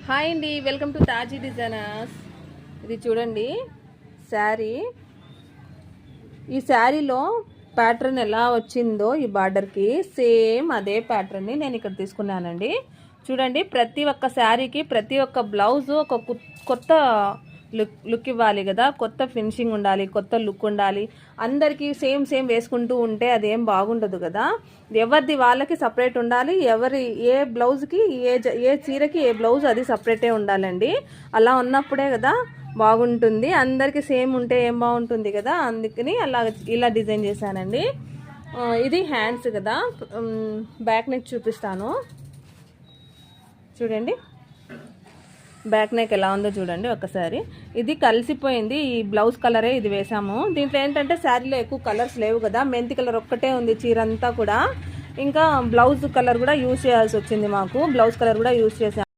Hi అండి, welcome to తాజీ designers. ఇది చూడండి శారీ. ఈ శారీలో ప్యాటర్న్ ఎలా వచ్చిందో ఈ బార్డర్కి సేమ్ అదే ప్యాటర్న్ని నేను ఇక్కడ తీసుకున్నానండి. చూడండి, ప్రతి ఒక్క శారీకి ప్రతి ఒక్క బ్లౌజ్ ఒక కొత్త లుక్ ఇవ్వాలి కదా, కొత్త ఫినిషింగ్ ఉండాలి, కొత్త లుక్ ఉండాలి. అందరికీ సేమ్ వేసుకుంటూ ఉంటే అదేం బాగుండదు కదా. ఎవరిది వాళ్ళకి సపరేట్ ఉండాలి. ఎవరి ఏ బ్లౌజ్కి ఏ చీరకి ఏ బ్లౌజ్ అది సపరేటే ఉండాలండి. అలా ఉన్నప్పుడే కదా బాగుంటుంది. అందరికీ సేమ్ ఉంటే ఏం బాగుంటుంది కదా, అందుకని ఇలా డిజైన్ చేశానండి. ఇది హ్యాండ్స్ కదా, బ్యాక్ నెక్ చూపిస్తాను చూడండి. బ్యాక్ నెక్ ఎలా ఉందో చూడండి ఒకసారి. ఇది కలిసిపోయింది, ఈ బ్లౌజ్ కలరే ఇది వేసాము. దీంట్లో ఏంటంటే శారీలో ఎక్కువ కలర్స్ లేవు కదా, మెంతి కలర్ ఒక్కటే ఉంది చీర అంతా కూడా. ఇంకా బ్లౌజ్ కలర్ కూడా యూజ్ చేయాల్సి వచ్చింది మాకు, బ్లౌజ్ కలర్ కూడా యూజ్ చేసాము.